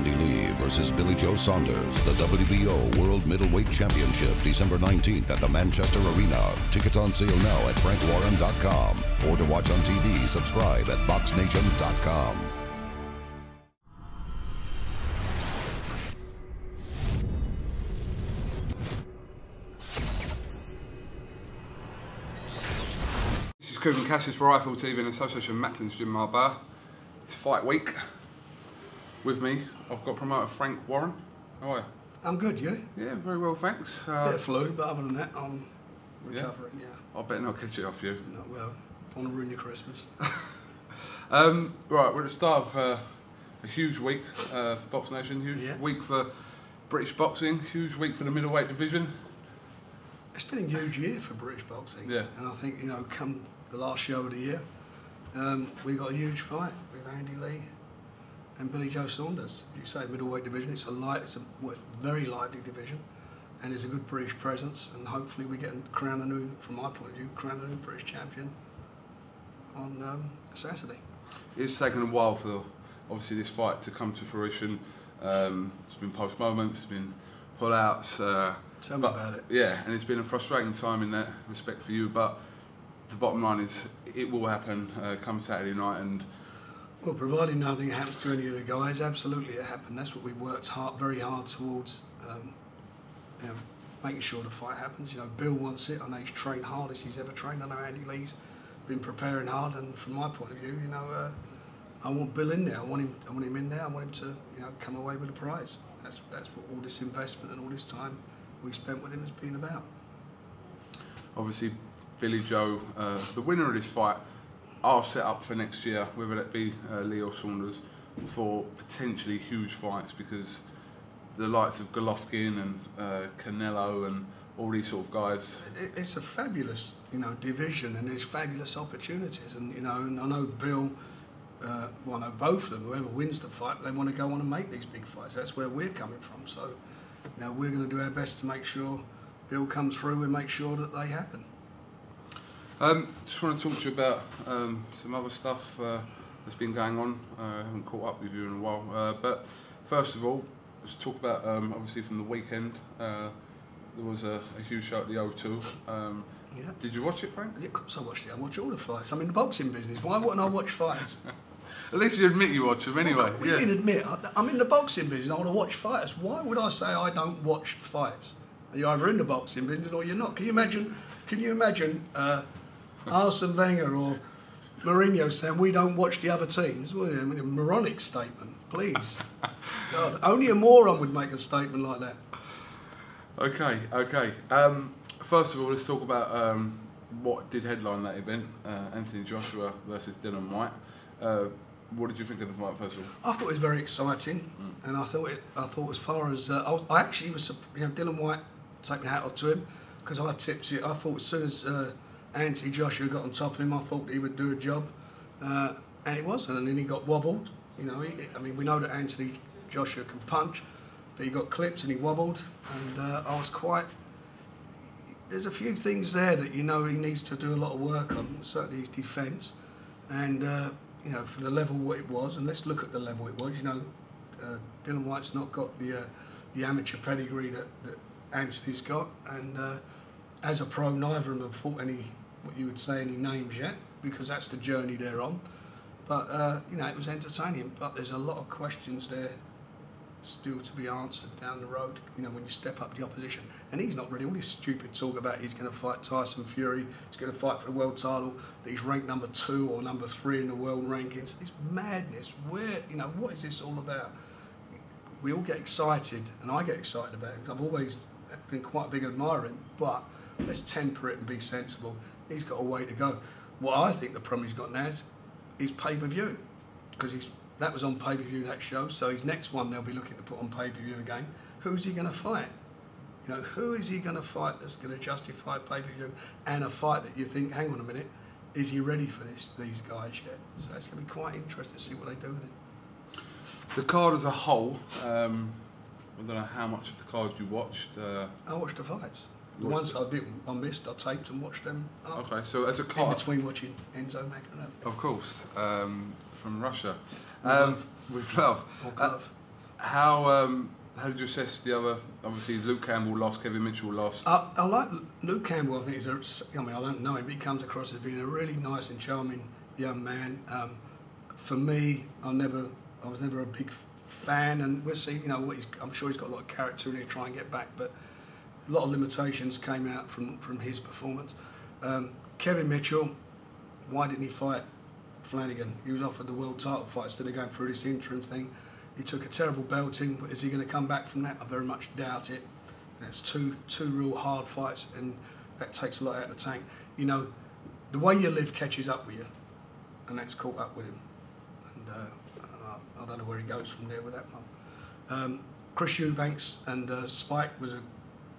Andy Lee versus Billy Joe Saunders, the WBO World Middleweight Championship, December 19th at the Manchester Arena. Tickets on sale now at frankwarren.com. Or to watch on TV, subscribe at BoxNation.com. This is KUGAN CASSIUS for Rifle TV in association with Macklin's Gym Bar. It's fight week. With me, I've got promoter Frank Warren. How are you? I'm good, you? Yeah, very well, thanks. Bit of flu, but other than that, I'm recovering, yeah. I better not catch it off you. No, well, don't want to ruin your Christmas. Right, we're at the start of a huge week for BoxNation, huge week for British boxing, huge week for the middleweight division. It's been a huge year for British boxing. Yeah. And I think, you know, come the last show of the year, we got a huge fight with Andy Lee and Billy Joe Saunders. You say middleweight division, it's a very lively division, and there's a good British presence, and hopefully we get crown a new, from my point of view, crown a new British champion on Saturday. It's taken a while for obviously this fight to come to fruition. It's been postponements, it's been pull-outs. Tell me about it. Yeah, and it's been a frustrating time in that respect for you, but the bottom line is it will happen come Saturday night. And well, providing nothing happens to any of the guys, absolutely it happened. That's what we worked very hard towards, you know, making sure the fight happens. You know, Bill wants it. I know he's trained hardest he's ever trained. I know Andy Lee's been preparing hard, and from my point of view, you know, I want Bill in there. I want him in there. I want him to, you know, come away with a prize. That's what all this investment and all this time we spent with him has been about. Obviously, Billy Joe, the winner of this fight, are set up for next year, whether that be Lee or Saunders, for potentially huge fights, because the likes of Golovkin and Canelo and all these sort of guys. It's a fabulous, you know, division, and there's fabulous opportunities. And you know, and I know Bill, well, I know both of them. Whoever wins the fight, they want to go on and make these big fights. That's where we're coming from. So, you know, we're going to do our best to make sure Bill comes through and make sure that they happen. Just want to talk to you about some other stuff that's been going on. I haven't caught up with you in a while, but first of all, let's talk about obviously from the weekend. There was a huge show at the O2. Yeah. Did you watch it, Frank? Yeah, of course I watched it. I watch all the fights. I'm in the boxing business. Why wouldn't I watch fights? At least you admit you watch them anyway. Well, we didn't admit. I'm in the boxing business. I want to watch fights. Why would I say I don't watch fights? You're either in the boxing business or you're not. Can you imagine Arsene Wenger or Mourinho saying we don't watch the other teams? Well, I mean, a moronic statement, please. God, only a moron would make a statement like that. Okay. First of all, let's talk about what did headline that event, Anthony Joshua versus Dillian Whyte. What did you think of the fight, first of all? I thought it was very exciting, and I thought as far as I actually was, you know, Dillian Whyte, take my hat off to him, because I tipped it. I thought as soon as Anthony Joshua got on top of him, I thought he would do a job, and he wasn't. And then he got wobbled. You know, I mean, we know that Anthony Joshua can punch, but he got clipped and he wobbled, and I was quite. There's a few things there that you know he needs to do a lot of work on, certainly his defence, and you know, for the level what it was, and let's look at the level it was. You know, Dillian Whyte's not got the amateur pedigree that Anthony's got, and as a pro, neither of them have fought any, what you would say, any names yet, because that's the journey they're on. But you know, it was entertaining, but there's a lot of questions there still to be answered down the road, you know, when you step up the opposition. And he's not really, all this stupid talk about he's going to fight Tyson Fury, he's going to fight for the world title, that he's ranked number 2 or number 3 in the world rankings. It's madness. Where, you know, what is this all about? We all get excited, and I get excited about him. I've always been quite a big admirer of him, but let's temper it and be sensible. He's got a way to go. What I think the problem he's got now is pay-per-view, because that was on pay-per-view, that show, so his next one they'll be looking to put on pay-per-view again. Who's he going to fight? You know, who is he going to fight that's going to justify pay-per-view and a fight that you think, hang on a minute, is he ready for these guys yet? So it's going to be quite interesting to see what they do with him. The card as a whole, I don't know how much of the card you watched. I watched the fights. The ones I missed, I taped and watched them up. Okay, so as a card... In between watching Enzo Maccarinelli. Of course, from Russia. With love. With love. Or glove. how did you assess the other? Obviously, Luke Campbell lost, Kevin Mitchell lost. I like Luke Campbell. I think I mean, I don't know him, but he comes across as being a really nice and charming young man. For me, I was never a big fan, and we'll see. You know, I'm sure he's got a lot of character in here to try and get back, but a lot of limitations came out from his performance. Kevin Mitchell, why didn't he fight Flanagan? He was offered the world title fight instead of going through this interim thing. He took a terrible belting, but is he going to come back from that? I very much doubt it. That's two real hard fights, and that takes a lot out of the tank. You know, the way you live catches up with you, and that's caught up with him. And I don't know where he goes from there with that one. Chris Eubanks and Spike was a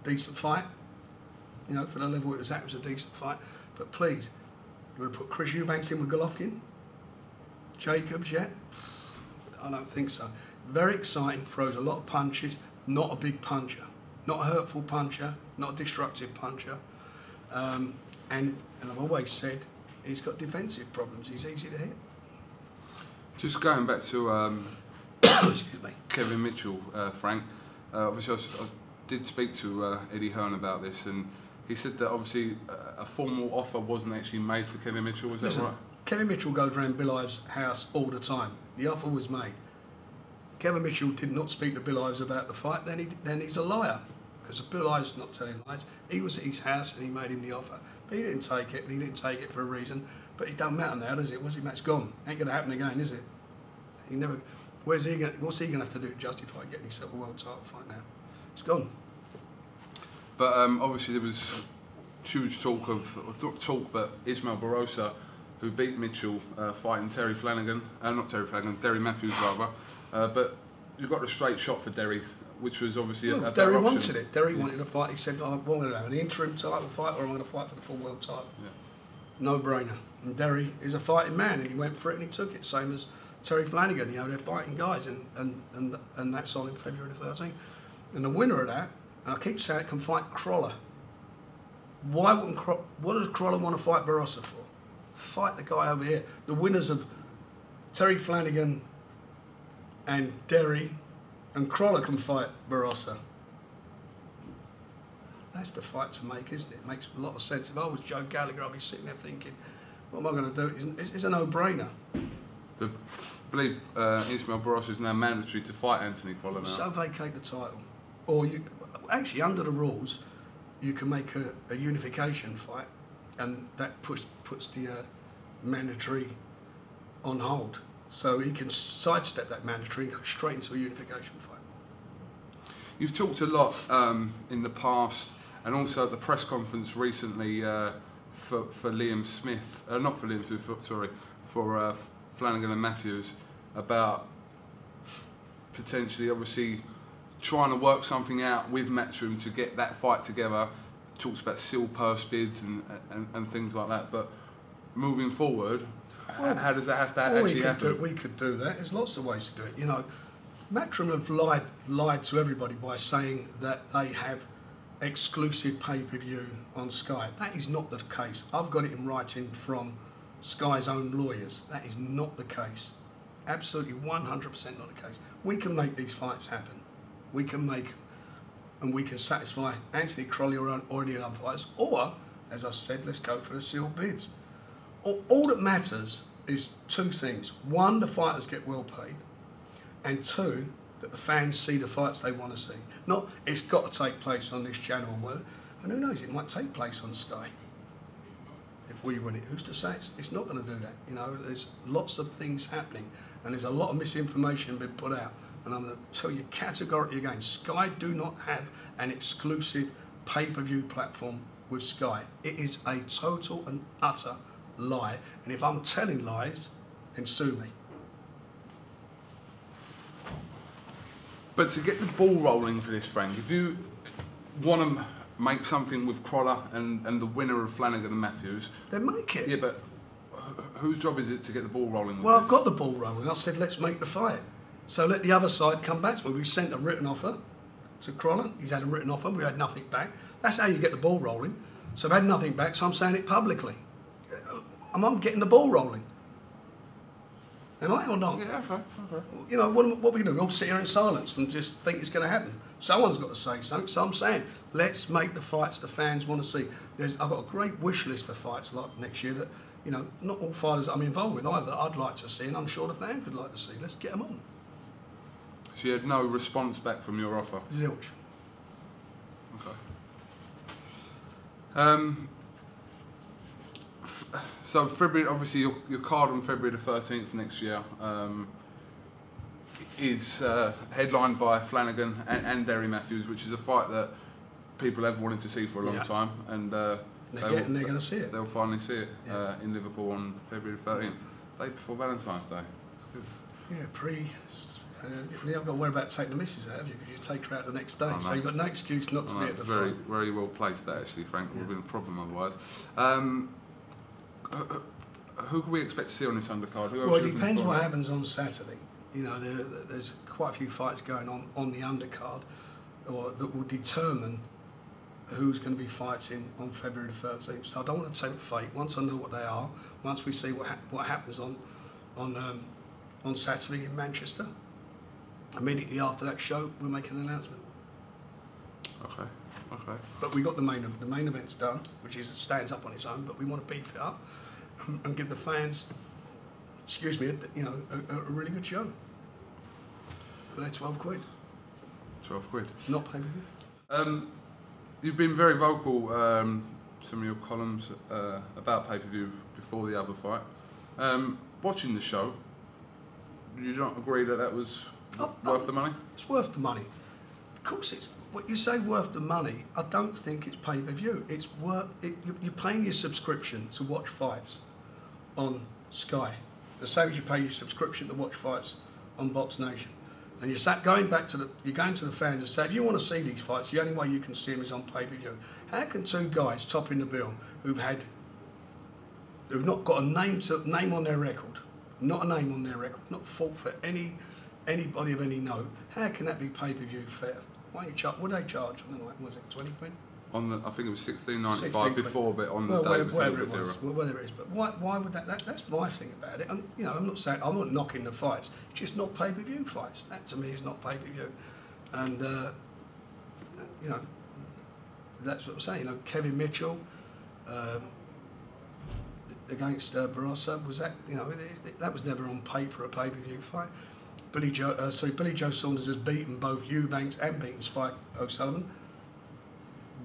decent fight. You know, for the level it was at, it was a decent fight. But please, you would have put Chris Eubanks in with Golovkin? Jacobs yet? I don't think so. Very exciting, throws a lot of punches, not a big puncher, not a hurtful puncher, not a destructive puncher. And I've always said he's got defensive problems. He's easy to hit. Just going back to excuse me, Kevin Mitchell, Frank. Obviously, I did speak to Eddie Hearn about this, and he said that obviously a formal offer wasn't actually made for Kevin Mitchell. Was that right? Kevin Mitchell goes around Bill Ives' house all the time. The offer was made. Kevin Mitchell did not speak to Bill Ives about the fight. Then he's a liar, because Bill Ives is not telling lies. He was at his house and he made him the offer, but he didn't take it. And he didn't take it for a reason. But it don't matter now, does it? What's he? Match gone. Ain't going to happen again, is it? He never. What's he going to have to do to justify getting himself a world title fight now? It's gone. But obviously there was huge talk but Ismael Barrosa, who beat Mitchell, fighting Terry Flanagan, not Terry Flanagan, Derry Matthews rather. But you got a straight shot for Derry, which was obviously a better option. Wanted it. Derry wanted a fight. He said, I'm going to have an interim title fight, or I'm going to fight for the full world title. Yeah. No brainer. And Derry is a fighting man, and he went for it and he took it. Same as Terry Flanagan. You know, they're fighting guys, and that's on in February the 13th. And the winner of that, and I keep saying it, can fight Crolla. What does Crolla want to fight Barrosa for? Fight the guy over here. The winners of Terry Flanagan and Derry and Crolla can fight Barrosa. That's the fight to make, isn't it? It makes a lot of sense. If I was Joe Gallagher, I'd be sitting there thinking, what am I going to do? It's a no-brainer. I believe Ismael Barrosa is now mandatory to fight Anthony Crolla now. So vacate the title. Or you, actually, under the rules, you can make a unification fight, and that puts the mandatory on hold. So he can sidestep that mandatory and go straight into a unification fight. You've talked a lot in the past, and also at the press conference recently for Liam Smith, not for Liam Smith, sorry, for Flanagan and Matthews, about potentially, obviously, trying to work something out with Matchroom to get that fight together. Talks about seal purse bids and things like that, but moving forward, well, how does that have to actually happen? We could do that. There's lots of ways to do it. You know, Matchroom have lied to everybody by saying that they have exclusive pay-per-view on Sky. That is not the case. I've got it in writing from Sky's own lawyers. That is not the case. Absolutely 100% not the case. We can make these fights happen. We can make them. And we can satisfy Anthony Crolla or any other fighters. Or, as I said, let's go for the sealed bids. All that matters is two things. One, the fighters get well paid. And two, that the fans see the fights they want to see. Not, it's got to take place on this channel. And who knows, it might take place on Sky. If we win it, who's to say it's not going to do that? You know, there's lots of things happening. And there's a lot of misinformation being put out. And I'm going to tell you categorically again, Sky do not have an exclusive pay-per-view platform with Sky. It is a total and utter lie. And if I'm telling lies, then sue me. But to get the ball rolling for this, Frank, if you want to make something with Crolla and the winner of Flanagan and Matthews, then make it. Yeah, but whose job is it to get the ball rolling with Well, this? I've got the ball rolling. I said, let's make the fight. So let the other side come back to me. We sent a written offer to Crolla. He's had a written offer. We had nothing back. That's how you get the ball rolling. So I've had nothing back, so I'm saying it publicly. I'm getting the ball rolling. Am I or not? Yeah, okay. You know, what we do? We all sit here in silence and just think it's going to happen. Someone's got to say something. So I'm saying, let's make the fights the fans want to see. I've got a great wish list for fights like next year that, you know, not all fighters I'm involved with either I'd like to see, and I'm sure the fans would like to see. Let's get them on. So you had no response back from your offer? Zilch. Okay. So February, obviously your card on February the 13th next year is headlined by Flanagan and Derry Matthews, which is a fight that people have wanted to see for a long time, and they're going to see it. They'll finally see it in Liverpool on February the 13th, day before Valentine's Day. It's good. Yeah, you haven't got to worry about taking the missus out, have you? Because you take her out the next day, so you've got no excuse not to be at the fight. Very well placed, that actually, Frank. Would have been a problem otherwise. Who can we expect to see on this undercard? Well, it depends what happens on Saturday. You know, there's quite a few fights going on the undercard, that will determine who's going to be fighting on February the 13th. So I don't want to tempt fate. Once I know what they are, once we see what happens on Saturday in Manchester, immediately after that show, we'll make an announcement. Okay. But we got the main event's done, which stands up on its own. But we want to beef it up and give the fans, excuse me, a really good show for their 12 quid. 12 quid. Not pay-per-view. You've been very vocal, some of your columns about pay-per-view before the other fight. Watching the show, you don't agree that was worth the money? It's worth the money. Of course it's. What you say worth the money, I don't think it's pay-per-view. It's you're paying your subscription to watch fights on Sky, the same as you pay your subscription to watch fights on BoxNation. And you're going to the fans and say, if you want to see these fights, the only way you can see them is on pay-per-view. How can two guys topping the bill who've not got a name on their record, not fought for anybody of any note, how can that be pay-per-view fair? Why would they charge? I don't know, was it 20 quid? I think it was $16.95 before, but on the day it was whatever it is. But why would that's my thing about it. And you know, I'm not knocking the fights. It's just not pay-per-view fights. That to me is not pay-per-view. And you know, that's what I'm saying. You know, Kevin Mitchell against Barroso, was that? You know, that was never on paper a pay-per-view fight. Billy Joe Saunders has beaten both Eubanks and beaten Spike O'Sullivan.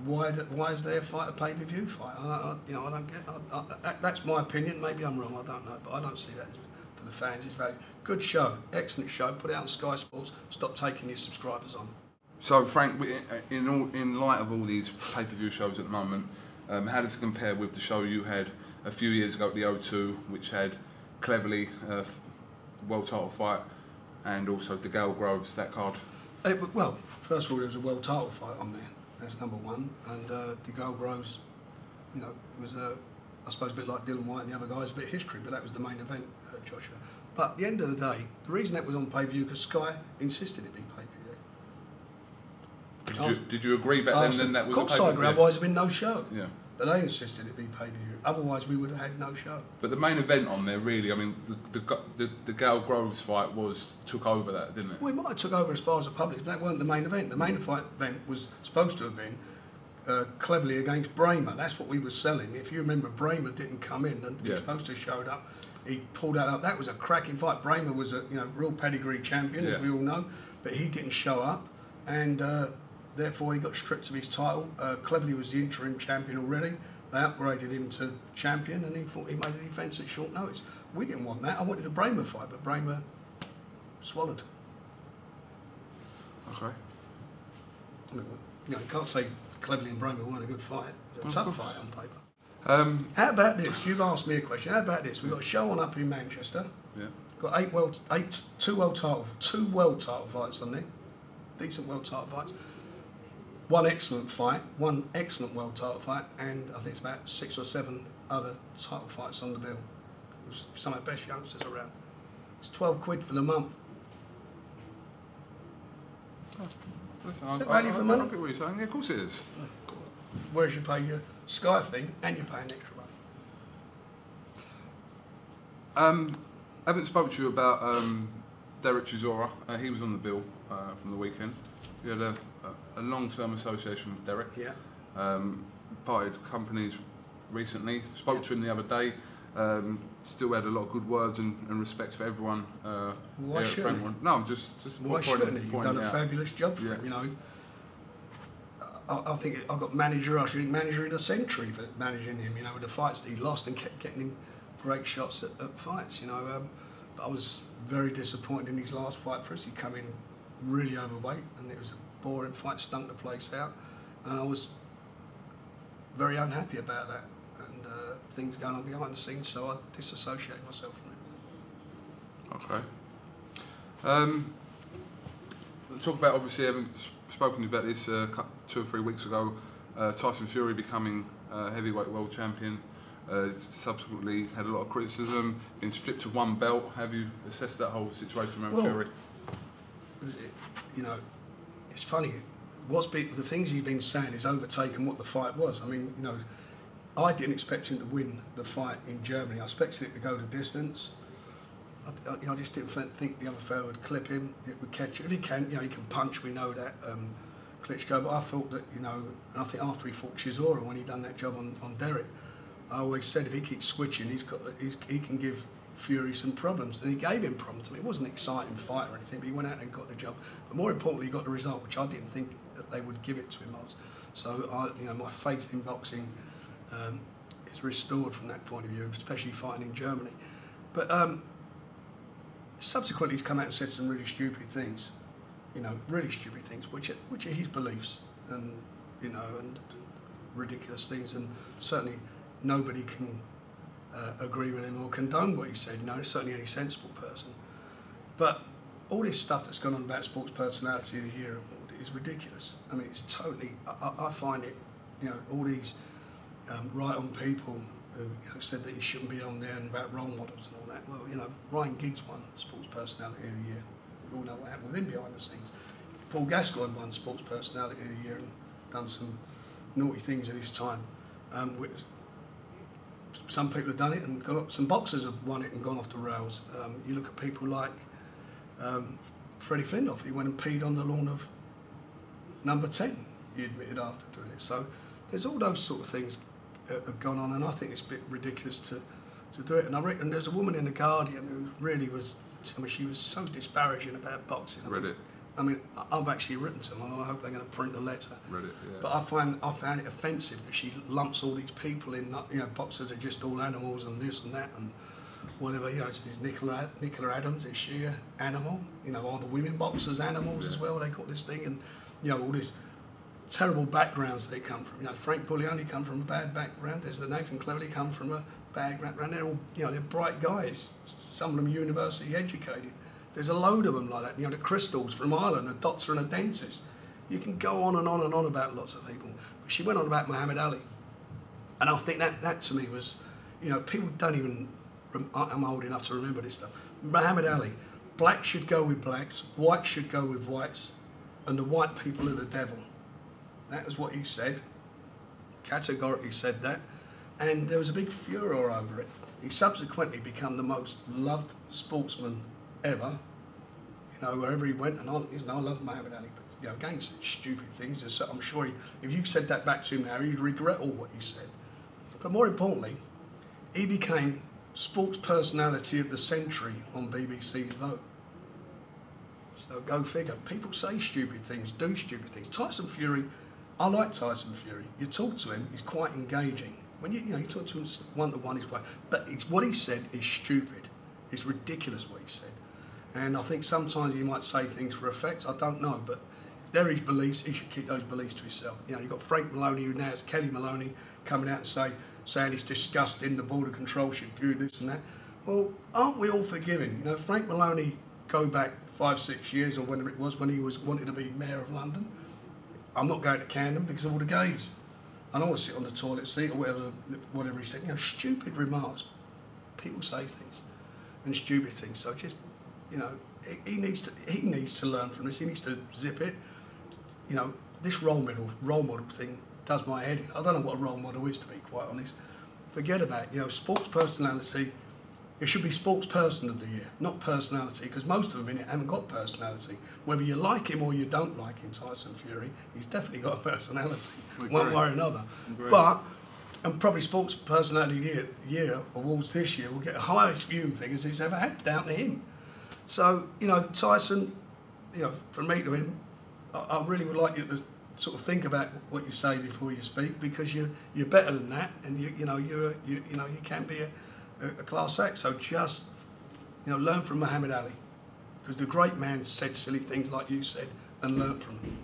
Why is their fight a pay-per-view fight? I don't get. That's my opinion. Maybe I'm wrong. I don't know, but I don't see that for the fans. It's very good show, excellent show. Put it out on Sky Sports. Stop taking your subscribers on. So, Frank, in light of all these pay-per-view shows at the moment, how does it compare with the show you had a few years ago at the O2, which had Cleverly world title fight, and also the Gale Groves, that card? Well, first of all, there was a world title fight on there. That's number one. And the Gale Groves, you know, was I suppose a bit like Dylan White and the other guys, a bit of history, but that was the main event, Joshua. But at the end of the day, the reason that was on pay-per-view because Sky insisted it be pay-per-view. Did you agree back then that was a pay-per-view? Of course I agree, otherwise there'd been no show. Yeah. But they insisted it be pay-per-view. Otherwise, we would have had no show. But the main event on there, really, I mean, the Gale Groves fight took over that, didn't it? Well, it might have took over as far as the public, but that wasn't the main event. The main event was supposed to have been Cleverly against Bramer. That's what we were selling. If you remember, Bramer didn't come in, and he was supposed to have showed up. He pulled that up. That was a cracking fight. Bramer was a real pedigree champion, as we all know, but he didn't show up, and therefore he got stripped of his title. Cleverly was the interim champion already. They upgraded him to champion, and he thought he made a defence at short notice. We didn't want that. I wanted a Bramer fight, but Bramer swallowed. Okay. I mean, you can't say Cleverly and Bramer weren't a good fight. It was a tough fight on paper. How about this? You've asked me a question. How about this? We've got a show on up in Manchester. Yeah. Got two world title fights on there. Decent world title fights. One excellent fight, one excellent world title fight, and I think it's about 6 or 7 other title fights on the bill. It was some of the best youngsters around. It's 12 quid for the month. Listen, is that value for money? I get what you're saying. Yeah, of course it is. Whereas you pay your Sky thing and you pay an extra money. haven't spoke to you about Derek Chisora. He was on the bill from the weekend. We had a long-term association with Derek. Yeah. Parted companies recently. Spoke to him the other day. Still had a lot of good words and respect for everyone. Why shouldn't he? No, I'm just why shouldn't he? You've done a fabulous job for Yeah. him, you know. I think I got manager of the century for managing him, you know, with the fights that he lost and kept getting him great shots at fights, you know. But I was very disappointed in his last fight for us. He come in really overweight and it was a boring fight, stunk the place out. And I was very unhappy about that. And things going on behind the scenes, so I disassociate myself from it. Okay. Talk about, obviously, I haven't spoken about this 2 or 3 weeks ago. Tyson Fury becoming heavyweight world champion. Subsequently had a lot of criticism, been stripped of 1 belt. Have you assessed that whole situation around Fury? You know, it's funny. The things he's been saying is overtaken what the fight was. I mean, you know, I didn't expect him to win the fight in Germany. I expected it to go the distance. I just didn't think the other fellow would clip him. It would catch him. If he can, you know, he can punch. We know that. Klitschko, but I thought that, you know, and I think after he fought Chisora, when he done that job on Derek, I always said if he keeps switching, he can give Fury some problems, and he gave him problems. I mean, it wasn't an exciting fight or anything, but he went out and got the job. But more importantly, he got the result, which I didn't think that they would give it to him. So you know, my faith in boxing is restored from that point of view, especially fighting in Germany. But subsequently, he's come out and said some really stupid things. You know, really stupid things, which are his beliefs, and you know, and ridiculous things, and certainly nobody can agree with him or condone what he said. You know, certainly any sensible person. But all this stuff that's gone on about Sports Personality of the Year is ridiculous. I mean, it's totally. I find it. You know, all these right-on people who, you know, said that he shouldn't be on there and about role models and all that. Well, you know, Ryan Giggs won Sports Personality of the Year. We all know what happened with him behind the scenes. Paul Gascoigne won Sports Personality of the Year and done some naughty things in his time. Some people have done it, and some boxers have won it and gone off the rails. You look at people like Freddie Findorff. He went and peed on the lawn of number 10, he admitted after doing it. So there's all those sort of things have gone on, and I think it's a bit ridiculous to do it. And I reckon there's a woman in The Guardian who really was, I mean, she was so disparaging about boxing. Read it. I mean, I've actually written to them, and I hope they're going to print a letter. Read it, yeah. But I found it offensive that she lumps all these people in, you know, boxers are just all animals and this and that and whatever. You know, it's Nicola Adams, is she an animal? You know, are the women boxers animals as well? They got this thing, and you know, all this terrible backgrounds they come from. You know, Frank Buglioni come from a bad background. There's Nathan Cleverly come from a bad background. They're all, you know, they're bright guys. Some of them university educated. There's a load of them like that. You know, the Crystals from Ireland, a doctor and a dentist. You can go on and on and on about lots of people. But she went on about Muhammad Ali. And I think that to me was, you know, people don't even, I'm old enough to remember this stuff. Muhammad Ali, blacks should go with blacks, whites should go with whites, and the white people are the devil. That was what he said. Categorically said that. And there was a big furor over it. He subsequently became the most loved sportsman ever. You know, wherever he went, and I love Muhammad Ali, but you know, again, such stupid things. So I'm sure if you said that back to him now, he'd regret all what he said. But more importantly, he became Sports Personality of the Century on BBC's vote. So go figure. People say stupid things, do stupid things. Tyson Fury, I like Tyson Fury. You talk to him, he's quite engaging. When you talk to him one-to-one, he's quite. But what he said is stupid. It's ridiculous what he said. And I think sometimes he might say things for effect, I don't know, but if they're his beliefs, he should keep those beliefs to himself. You know, you've got Frank Maloney, who now is Kelly Maloney, coming out and saying it's disgusting, the border control should do this and that. Well, aren't we all forgiving? You know, Frank Maloney, go back 5-6 years or whenever it was, when he was wanted to be mayor of London. I'm not going to Camden because of all the gays. I don't want to sit on the toilet seat or whatever he said. You know, stupid remarks. People say things and stupid things. So just, you know, he needs to learn from this. He needs to zip it. You know, this role model thing does my head in. I don't know what a role model is, to be quite honest. Forget about it. You know, sports personality It should be sports person of the year, not personality, because most of them in it haven't got personality. Whether you like him or you don't like him, Tyson Fury, he's definitely got a personality, one way or another. But, and probably sports personality year awards this year will get the highest viewing figures he's ever had, down to him. So, you know, Tyson, you know, from me to him, I really would like you to sort of think about what you say before you speak, because you're better than that, and you can be a class act. So just, you know, learn from Muhammad Ali, because the great man said silly things like you said, and learn from them.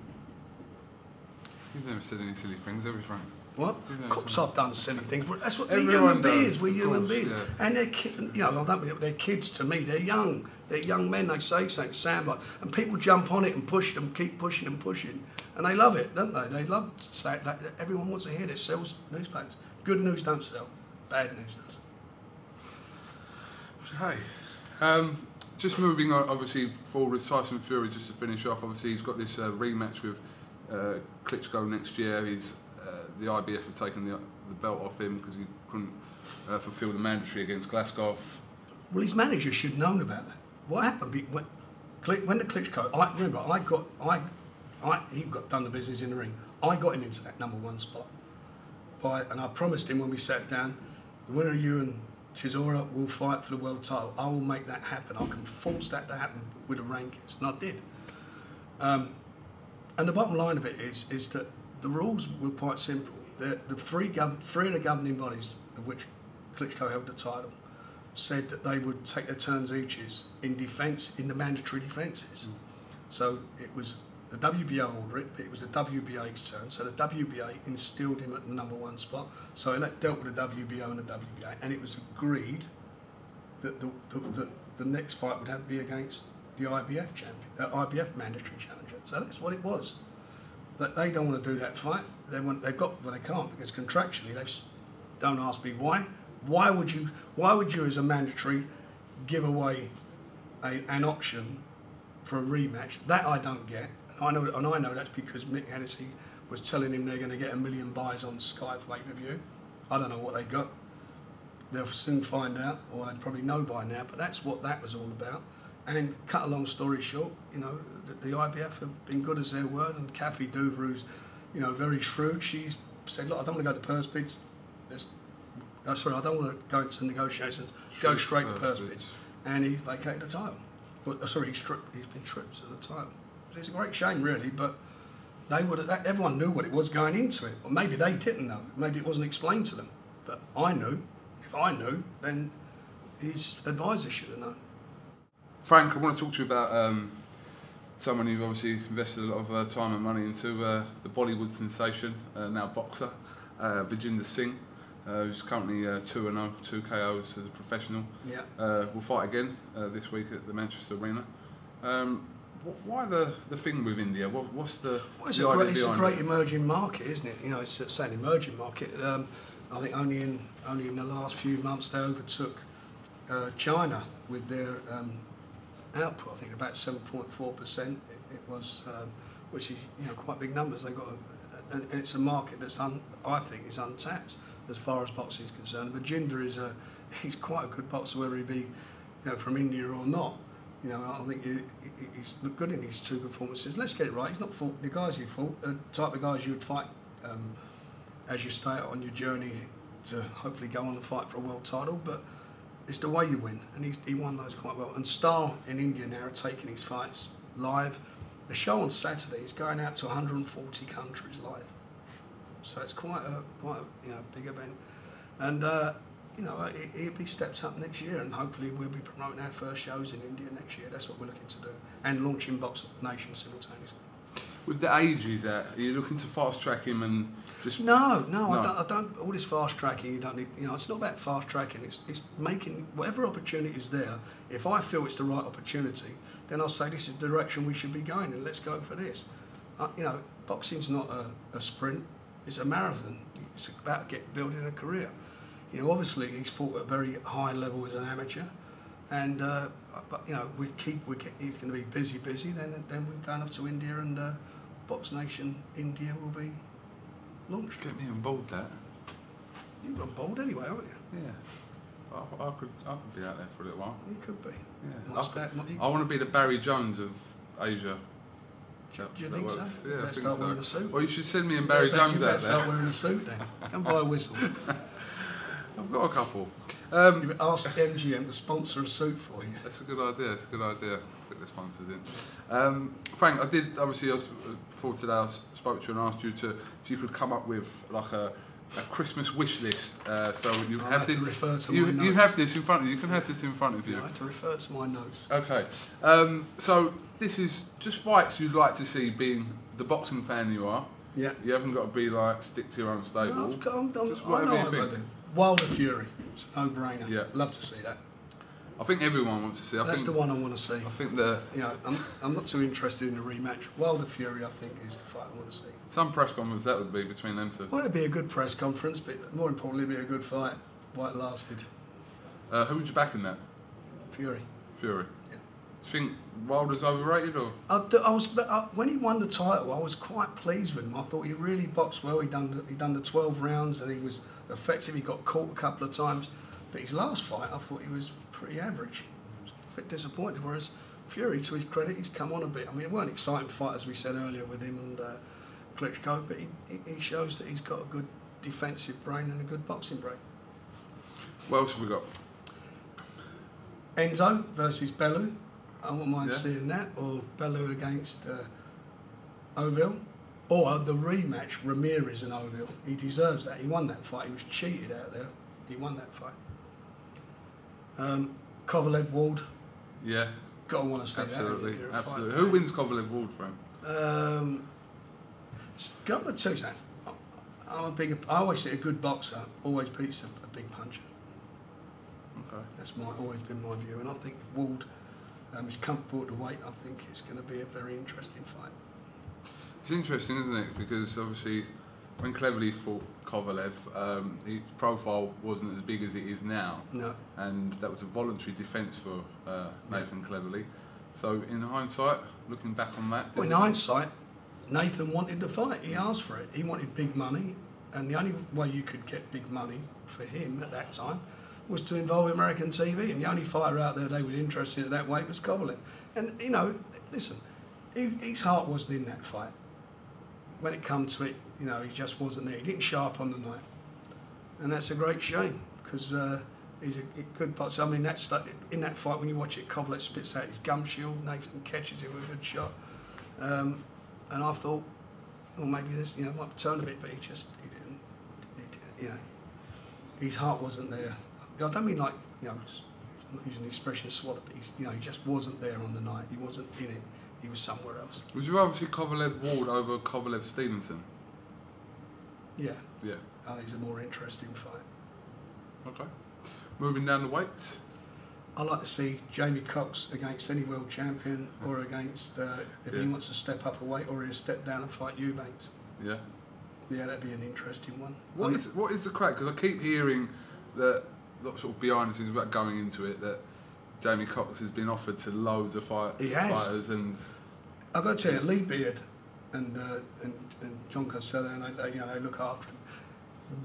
You've never said any silly things, have you, Frank? What? Of course I've done silly things, but that's what Everyone we're human does, beings. We're human beings, yeah. and they're you know, I don't mean they're kids to me. They're young. They're young men. They say something, soundbite, and people jump on it and push them, keep pushing and pushing, and they love it, don't they? They love to say that. Everyone wants to hear it. It sells newspapers. Good news don't sell. Bad news does. Okay. Just moving on, obviously, forward with Tyson Fury, just to finish off. Obviously, he's got this rematch with Klitschko next year. The IBF have taken the belt off him because he couldn't fulfil the mandatory against Glasgow. Well, his manager should have known about that. What happened when the Klitschko? He got done the business in the ring. I got him into that #1 spot, and I promised him when we sat down, the winner of you and Chisora will fight for the world title. I will make that happen. I can force that to happen with the rankings, and I did. And the bottom line of it is that the rules were quite simple. The three of the governing bodies, of which Klitschko held the title, said that they would take their turns each in defence, in the mandatory defences. So it was the WBO ordered it, but it was the WBA's turn. So the WBA instilled him at the #1 spot. So he dealt with the WBO and the WBA, and it was agreed that the next fight would have to be against the IBF champion, the IBF mandatory challenger. So that's what it was. But they don't want to do that fight. They can't, because contractually don't ask me why. Why would you as a mandatory give away an option for a rematch? That I don't get. And I know that's because Mick Hennessy was telling him they're going to get 1 million buys on Sky for pay-per-view. I don't know what they got. They'll soon find out, or they probably know by now. But that's what that was all about. And cut a long story short, you know, the IBF have been good as their word, and Kathy Duver, who's, you know, very shrewd, she's said, look, I don't want to go to purse bids. I don't want to go into negotiations. Go straight to purse bids. And he vacated the title. He's been stripped of the title. It's a great shame, really, but everyone knew what it was going into it. Or maybe they didn't know. Maybe it wasn't explained to them. But I knew. If I knew, then his advisor should have known. Frank, I want to talk to you about someone you've obviously invested a lot of time and money into, the Bollywood sensation, now boxer, Vijender Singh, who's currently 2-0, 2 KOs as a professional. Yeah. Will fight again this week at the Manchester Arena. Why the thing with India? What's the it's a great emerging market, isn't it? You know, it's an emerging market. I think only in the last few months they overtook China with their output. I think about 7.4%. It was, which is, you know, quite big numbers. They got, and it's a market that's I think is untapped as far as boxing is concerned. Vijender he's quite a good boxer, whether he be, you know, from India or not. You know, I think he's looked good in his 2 performances. Let's get it right. He's not fought the guys he fought, the type of guys you would fight as you start on your journey to hopefully go on and fight for a world title. But it's the way you win, and he won those quite well. And Star in India now are taking his fights live. The show on Saturday is going out to 140 countries live, so it's quite a big event. And you know, he'll be stepped up next year, and hopefully we'll be promoting our first shows in India next year. That's what we're looking to do, and launching BoxNation simultaneously. With the age he's at, are you looking to fast track him and just? No. I don't. All this fast tracking, you don't need. You know, it's not about fast tracking. It's making whatever opportunity is there. If I feel it's the right opportunity, then I'll say this is the direction we should be going, and let's go for this. You know, boxing's not a sprint; it's a marathon. It's about building a career. You know, obviously he's fought at a very high level as an amateur, and but you know, he's going to be busy. Then we're going up to India, and BoxNation India will be launched. Get me on board that. You're on board anyway, aren't you? Yeah. I could be out there for a little while. You could be. Yeah. I want to be the Barry Jones of Asia. Do you think so? Yeah, I think start so. wearing a suit. Well, you should send me and Barry Jones out there. Start wearing a suit then. And buy a whistle. I've got a couple. You ask MGM to sponsor a suit for you. That's a good idea. That's a good idea. Put the sponsors in. Frank, I did obviously before today. I spoke to you and asked you if you could come up with like a Christmas wish list. So you have this. Refer to my notes. You have this in front of you. You can have this in front of you. I have to refer to my notes. Okay. So this is just fights you'd like to see, being the boxing fan you are. Yeah. You haven't got to be like stick to your own stable. No, just whatever you think. Wilder Fury. It's a no-brainer. Yeah. Love to see that. I think everyone wants to see. That's the one I want to see. I think I'm not too interested in the rematch. Wilder Fury, I think, is the fight I want to see. Some press conference that would be between them two. Well, it'd be a good press conference, but more importantly, it'd be a good fight. Why it lasted. Who would you back in that? Fury. Fury. Yeah. Do you think Wilder's overrated or? When he won the title, I was quite pleased with him. I thought he really boxed well. He done the 12 rounds and he was effective. He got caught a couple of times, but his last fight, I thought he was pretty average. I was a bit disappointed. Whereas Fury, to his credit, he's come on a bit. I mean, it weren't an exciting fight as we said earlier with him and Klitschko, but he shows that he's got a good defensive brain and a good boxing brain. What else have we got? Enzo versus Bellew. I wouldn't mind seeing that, or Bellew against Oville, or the rematch Ramirez and Oville. He deserves that. He won that fight. He was cheated out there. He won that fight. Kovalev Ward. Yeah. Gotta want to see absolutely. that. Absolutely. Who wins Kovalev Ward for him? Got to tell you something. I always say a good boxer always beats a big puncher. Okay. That's always been my view, and I think Ward is comfortable at the weight. I think it's going to be a very interesting fight. It's interesting, isn't it? Because obviously, when Cleverly fought Kovalev, his profile wasn't as big as it is now. No. And that was a voluntary defence for Nathan Cleverly. So, in hindsight, looking back on that, well, in hindsight, Nathan wanted the fight. He asked for it. He wanted big money, and the only way you could get big money for him at that time was to involve American TV, and the only fighter out there they were interested in at that weight was Kovalev. And you know, listen, his heart wasn't in that fight. When it come to it, you know, he just wasn't there. He didn't show up on the night, and that's a great shame because he's a good boxer. I mean, in that fight when you watch it, Kovalev spits out his gum shield, Nathan catches him with a good shot, and I thought, well, maybe this, you know, might turn a bit, but he didn't. You know, his heart wasn't there. I don't mean like, you know, I'm not using the expression swallow, but he just wasn't there on the night. He wasn't in it. He was somewhere else. Would you rather see Kovalev Ward over Kovalev Stevenson? Yeah. Yeah. I think it's a more interesting fight. Okay. Moving down the weights. I like to see Jamie Cox against any world champion, or against if he wants to step up a weight, or he'll step down and fight Eubanks. Yeah. Yeah, that'd be an interesting one. What is the crack? Because I keep hearing that sort of behind the scenes, without going into it, that Jamie Cox has been offered to loads of fighters, and I've got to tell you, Lee Beard and John Costello, and they look after him.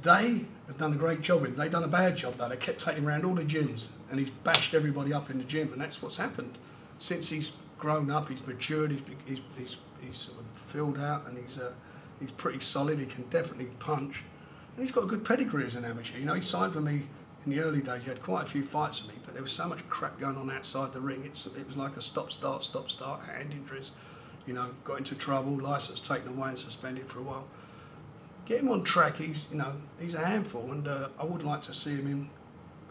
They have done a great job with him. They've done a bad job though. They kept taking him around all the gyms, and he's bashed everybody up in the gym, and that's what's happened. Since he's grown up, he's matured, he's sort of filled out, and he's pretty solid. He can definitely punch, and he's got a good pedigree as an amateur. You know, he signed for me in the early days. He had quite a few fights for me, but there was so much crap going on outside the ring. It was like a stop-start, hand injuries. You know, got into trouble, licence taken away and suspended for a while. Get him on track. He's a handful, and I would like to see him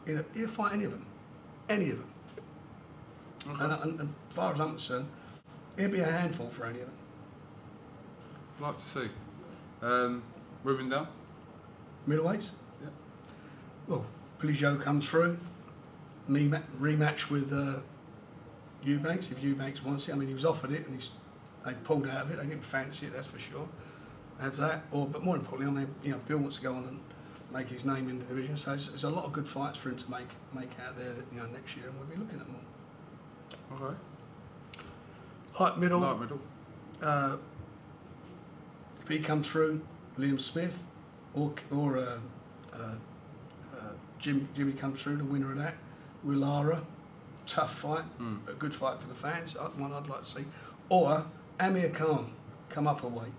he'll fight any of them. Okay. And as far as I'm concerned, he'll be a handful for any of them. I'd like to see. Moving down. Middleweights. Yeah. Well, Billy Joe comes through. Rematch with Eubanks, if Eubanks wants it. I mean, he was offered it, and they pulled out of it. They didn't fancy it, that's for sure. Have that, but more importantly, I mean, you know, Bill wants to go on and make his name in the division. So there's a lot of good fights for him to make out there, you know, next year, and we'll be looking at more. Okay. Light middle. If he comes through, Liam Smith or Jimmy comes through, the winner of that. Willara, tough fight, a good fight for the fans. One I'd like to see. Or Amir Khan, come up a weight.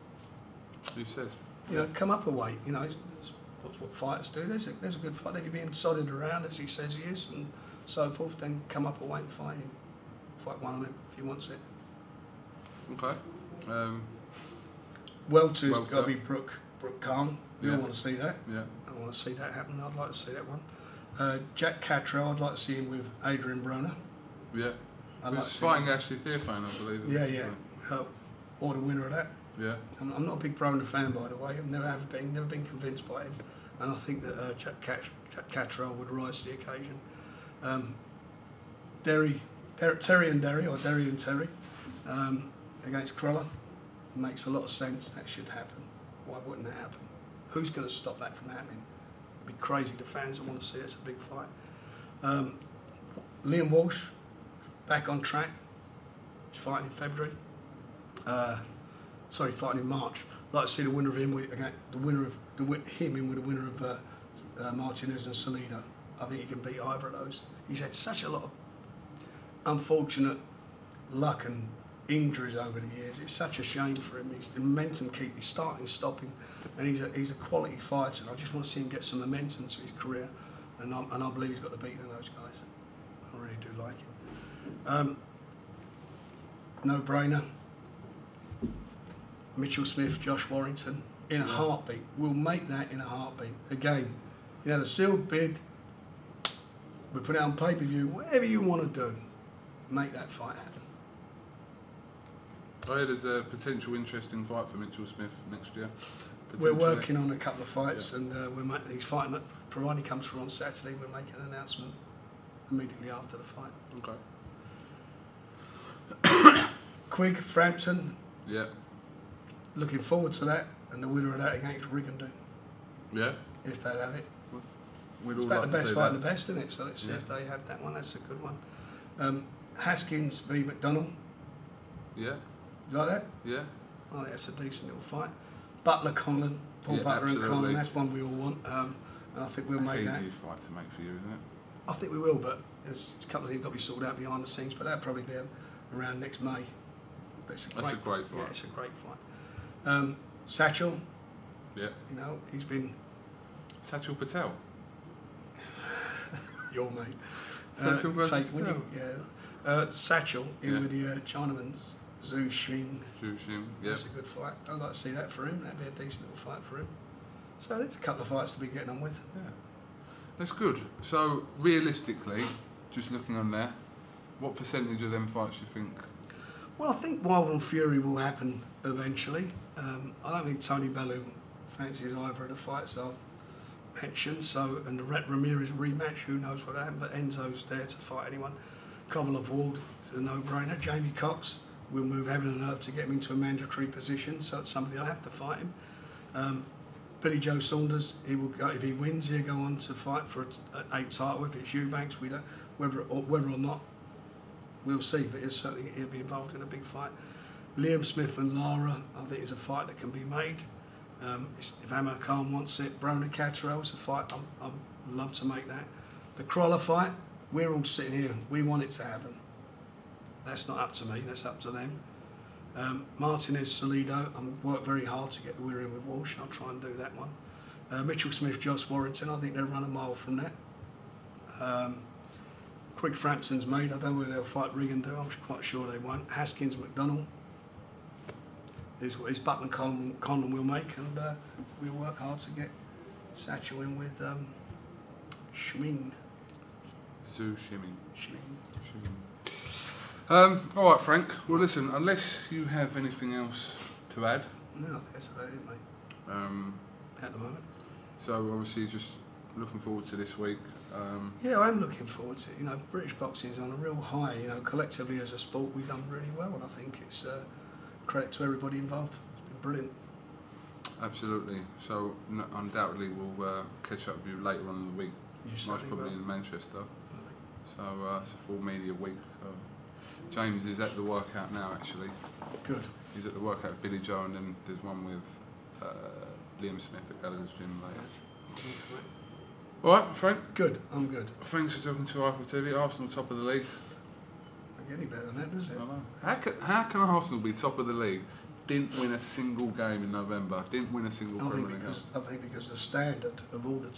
You said. You know, come up a weight. You know, that's what fighters do. There's a good fight. If you're being sodded around as he says he is, and so forth, then come up a weight and fight him. Fight one of them if he wants it. Okay. Welter's got to be Brooke Khan. We all want to see that. Yeah. I want to see that happen. I'd like to see that one. Jack Cattrall, I'd like to see him with Adrian Broner. Yeah. I'd like He's fighting Ashley Theophane, I believe. Yeah. Or the winner of that. Yeah. I'm not a big Broner fan, by the way. I've never been convinced by him, and I think that Jack Cattrall would rise to the occasion. Terry and Terry against Crolla makes a lot of sense. That should happen. Why wouldn't that happen? Who's going to stop that from happening? It'd be crazy. The fans that want to see it's a big fight. Liam Walsh back on track. He's fighting in February. Fighting in March. I'd like to see the winner of him with the winner of Martinez and Salido. I think he can beat either of those. He's had such a lot of unfortunate luck and injuries over the years. It's such a shame for him. The momentum he's starting, stopping, and he's a quality fighter. I just want to see him get some momentum to his career, and I believe he's got the beating of those guys. I really do like him. No brainer. Mitchell Smith, Josh Warrington, in a heartbeat. We'll make that in a heartbeat. Again, you know, the sealed bid, we put it on pay-per-view, whatever you want to do, make that fight happen. I heard there's a potential interesting fight for Mitchell Smith next year. We're working on a couple of fights, and he's fighting, provided he comes through on Saturday, we're making an announcement immediately after the fight. Okay. Quigg, Frampton. Yeah. Looking forward to that, and the winner of that against Rigondeaux. Yeah. If they have it. We'd It's all about like the to best see fight that. and the best, isn't it? So let's see if they have that one. That's a good one. Haskins v McDonald. Yeah. You like that? Yeah. Oh, that's a decent little fight. Butler Conlon, Paul Butler absolutely. and Conlon. That's one we all want, and I think we'll make that. That's an easy fight to make for you, isn't it? I think we will, but there's a couple of things got to be sorted out behind the scenes. But that'll probably be around next May. But it's That's a great fight. Yeah, it's a great fight. Satchel. Yeah. You know, he's been Satchel Patel. your mate. Satchel versus Patel. Satchel in with the Chinaman Zhu Xing. Zhu Xing. Yeah. That's a good fight. I'd like to see that for him. That'd be a decent little fight for him. So there's a couple of fights to be getting on with. Yeah. That's good. So realistically, just looking on there, what percentage of them fights do you think? Well, I think Wild and Fury will happen eventually. I don't think Tony Bellew fancies either of the fights I've mentioned. So, and the Ramirez rematch, who knows what happened, but Enzo's there to fight anyone. Kovalov Ward is a no-brainer. Jamie Cox will move heaven and earth to get him into a mandatory position, so it's somebody will have to fight him. Billy Joe Saunders, he will go, if he wins, he'll go on to fight for a title. If it's Eubanks, we don't whether or not. We'll see, but he'll be involved in a big fight. Liam Smith and Lara, I think is a fight that can be made. If Amir Khan wants it, Broner Cattrall is a fight I'd love to make that. The Crolla fight, we're all sitting here, we want it to happen. That's not up to me, that's up to them. Martinez Salido, I'm worked very hard to get the winner in with Walsh. I'll try and do that one. Mitchell Smith, Josh Warrington, I think they'll run a mile from that. Quigg Frampton's made. I don't know whether they'll fight Rigondeaux. I'm quite sure they won't. Haskins, McDonald is what his Butler Conlon will make, and we'll work hard to get Satchel in with Schming. Zhu Ximing. All right, Frank. Well, listen. Unless you have anything else to add. No, I think that's about it, mate. At the moment. So obviously, just looking forward to this week. Yeah, I'm looking forward to it. You know, British boxing is on a real high. You know, collectively as a sport, we've done really well, and I think it's credit to everybody involved. It's been brilliant. Absolutely. So undoubtedly, we'll catch up with you later on in the week. Most probably in Manchester. So it's a full media week. So James is at the workout now, actually. Good. He's at the workout with Billy Joe, and then there's one with Liam Smith at Gallagher's gym later. All right, Frank. Good, I'm good. Thanks for talking to Eiffel TV. Arsenal top of the league. Don't get any better than that, does it? I know. How can Arsenal be top of the league? Didn't win a single game in November. Didn't win a single Premier League game. I think because the standard of all the,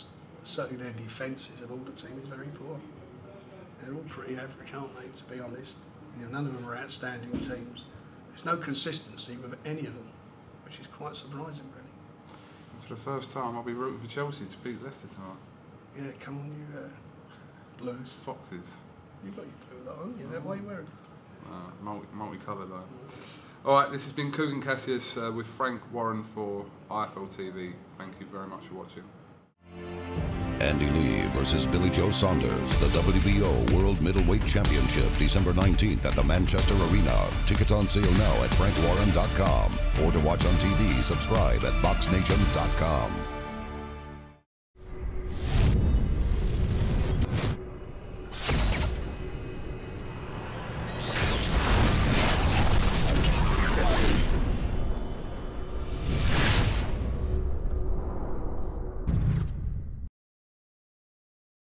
certainly their defences of all the team is very poor. They're all pretty average, aren't they? To be honest, you know, none of them are outstanding teams. There's no consistency with any of them, which is quite surprising, really. For the first time, I'll be rooting for Chelsea to beat Leicester tonight. Yeah, come on, you Blues. Foxes. You've got your blue, haven't you? That why you wearing? Multicoloured though. All right, this has been KUGAN Cassius with Frank Warren for IFL TV. Thank you very much for watching. Andy Lee versus Billy Joe Saunders, the WBO World Middleweight Championship, December 19th at the Manchester Arena. Tickets on sale now at frankwarren.com. Or to watch on TV, subscribe at BoxNation.com.